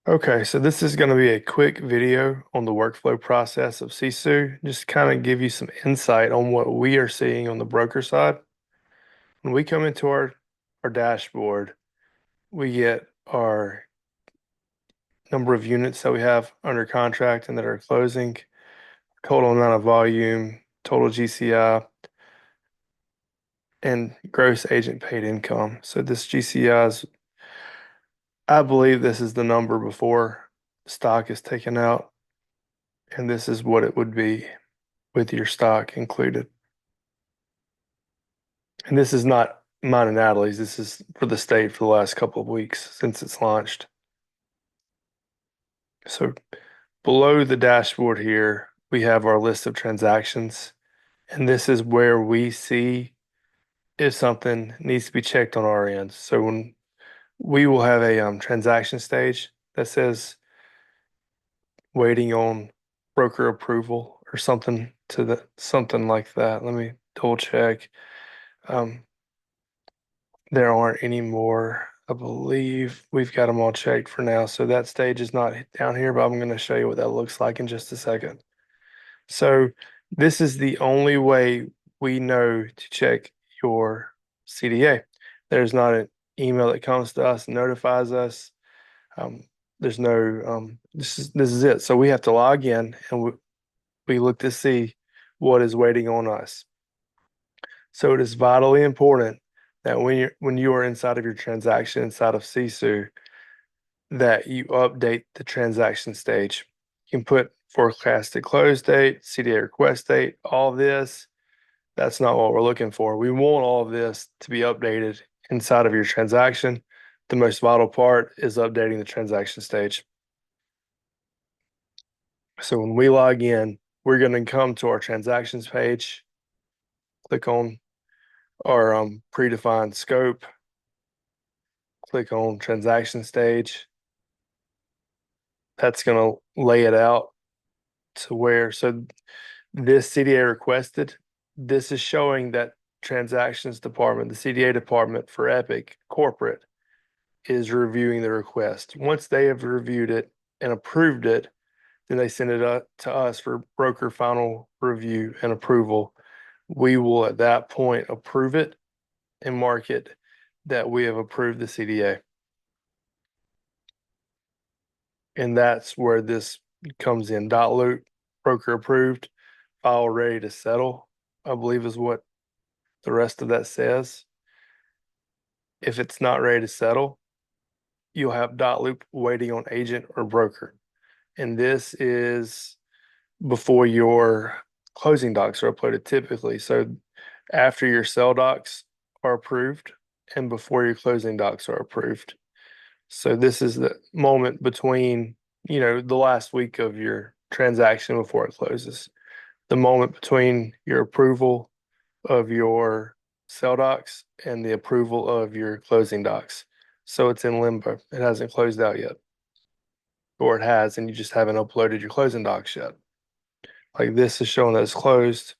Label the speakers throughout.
Speaker 1: Okay, so this is going to be a quick video on the workflow process of SISU, just kind of give you some insight on what we are seeing on the broker side. When we come into our dashboard, we get our number of units that we have under contract and that are closing, total amount of volume, total GCI, and gross agent paid income. So this GCI is, I believe this is the number before stock is taken out, and this is what it would be with your stock included. And this is not mine and Natalie's. This is for the state for the last couple of weeks since it's launched. So below the dashboard here, we have our list of transactions. And this is where we see if something needs to be checked on our end. So when we will have a transaction stage that says waiting on broker approval or something like that. Let me double check. Um, There aren't any more. I believe we've got them all checked for now. So that stage is not down here, but I'm going to show you what that looks like in just a second. So this is the only way we know to check your CDA. There's not an email that comes to us and notifies us. Um, there's no, this is it. So we have to log in and we look to see what is waiting on us. So it is vitally important that when you are inside of your transaction inside of SISU, that you update the transaction stage. You can put forecasted close date, CDA request date, all this. That's not what we're looking for. We want all of this to be updated inside of your transaction. The most vital part is updating the transaction stage. So when we log in, we're going to come to our transactions page, click on our predefined scope, click on transaction stage. That's going to lay it out to where, so this CDA requested, this is showing that transactions department, the CDA department for Epic corporate is reviewing the request. Once they have reviewed it and approved it, then they send it up to us for broker final review and approval. We will at that point approve it and mark it that we have approved the CDA. And that's where this comes in. Dot loop, broker approved, file ready to settle, I believe is what the rest of that says. If it's not ready to settle, you'll have dot loop waiting on agent or broker. And this is before your closing docs are uploaded typically. So after your sell docs are approved and before your closing docs are approved. So this is the moment between, the last week of your transaction before it closes. The moment between your approval of your sell docs and the approval of your closing docs. So it's in limbo. It hasn't closed out yet. Or it has, and you just haven't uploaded your closing docs yet. Like this is showing that it's closed.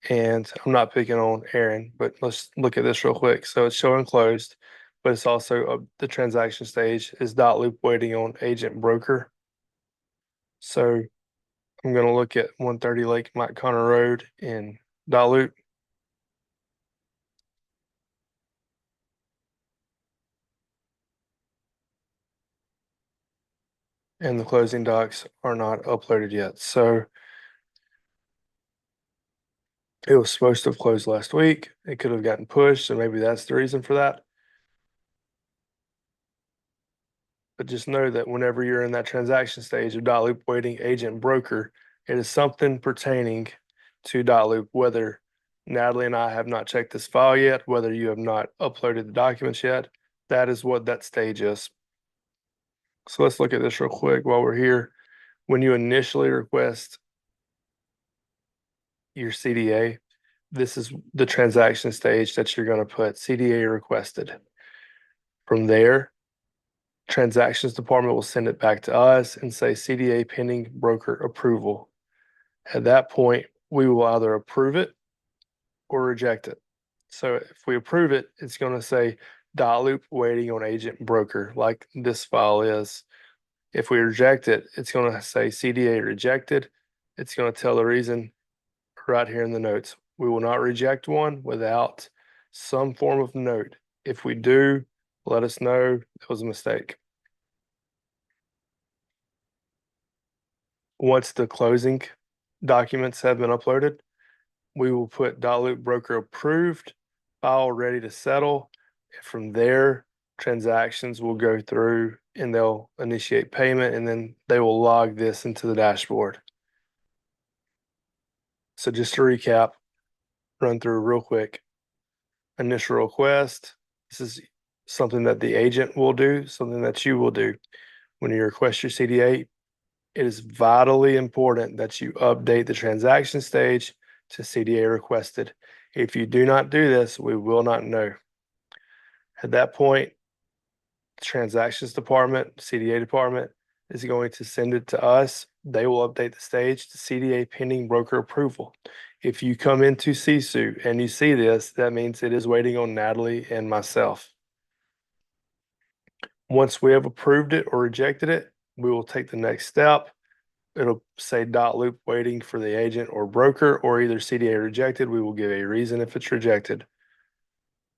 Speaker 1: And I'm not picking on Aaron, but let's look at this real quick. So it's showing closed, but it's also the transaction stage is dot loop waiting on agent broker. So I'm going to look at 130 Lake Mike Connor Road in dot loop. And the closing docs are not uploaded yet. So it was supposed to have closed last week. It could have gotten pushed, so maybe that's the reason for that. But just know that whenever you're in that transaction stage of dot loop waiting agent broker, it is something pertaining to dot loop, whether Natalie and I have not checked this file yet, whether you have not uploaded the documents yet, that is what that stage is. So let's look at this real quick while we're here. When you initially request your CDA, this is the transaction stage that you're going to put CDA requested. From there, transactions department will send it back to us and say CDA pending broker approval. At that point, we will either approve it or reject it. So if we approve it, it's going to say dot loop waiting on agent broker, like this file is. If we reject it, it's going to say CDA rejected. It's going to tell the reason right here in the notes. We will not reject one without some form of note. If we do, let us know it was a mistake. Once the closing documents have been uploaded, we will put .loop broker approved, file ready to settle. And from there, transactions will go through and they'll initiate payment and then they will log this into the dashboard. So just to recap, run through real quick. Initial request. This is something that the agent will do, something that you will do. When you request your CDA, it is vitally important that you update the transaction stage to CDA requested. If you do not do this, we will not know. At that point, transactions department, CDA department is going to send it to us. They will update the stage to CDA pending broker approval. If you come into SISU and you see this, that means it is waiting on Natalie and myself. Once we have approved it or rejected it, we will take the next step. It'll say .loop waiting for the agent or broker or either CDA rejected. We will give a reason if it's rejected.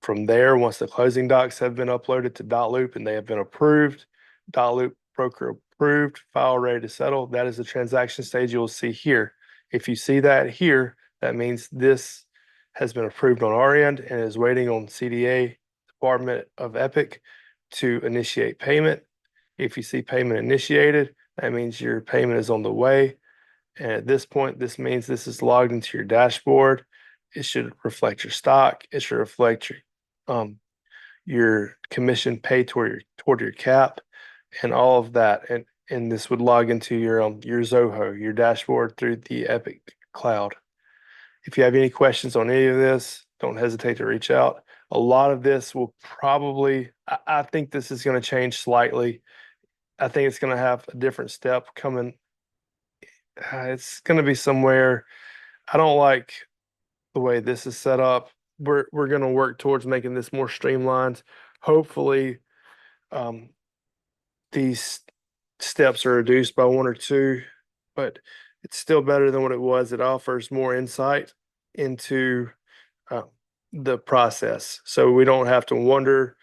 Speaker 1: From there, once the closing docs have been uploaded to .loop and they have been approved, .loop broker approved, file ready to settle. That is the transaction stage you will see here. If you see that here, that means this has been approved on our end and is waiting on CDA Department of Epic to initiate payment. If you see payment initiated, that means your payment is on the way. And at this point, this means this is logged into your dashboard. It should reflect your stock. It should reflect your commission paid toward your cap and all of that. And this would log into your Zoho, your dashboard through the Epic Cloud. If you have any questions on any of this, don't hesitate to reach out. A lot of this will probably, I think this is going to change slightly. I think it's going to have a different step coming. It's going to be somewhere. I don't like the way this is set up. We're going to work towards making this more streamlined. Hopefully, um, these steps are reduced by one or two, but it's still better than what it was. It offers more insight into uh, the process, so we don't have to wonder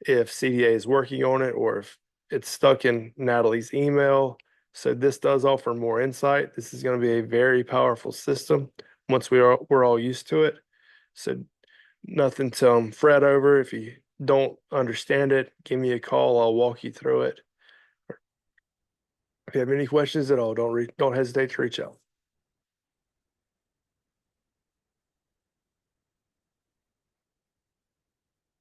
Speaker 1: if CDA is working on it or if it's stuck in Natalie's email. So this does offer more insight. This is going to be a very powerful system once we're all used to it. So nothing to fret over. If you don't understand it, give me a call. I'll walk you through it. If you have any questions at all, don't hesitate to reach out.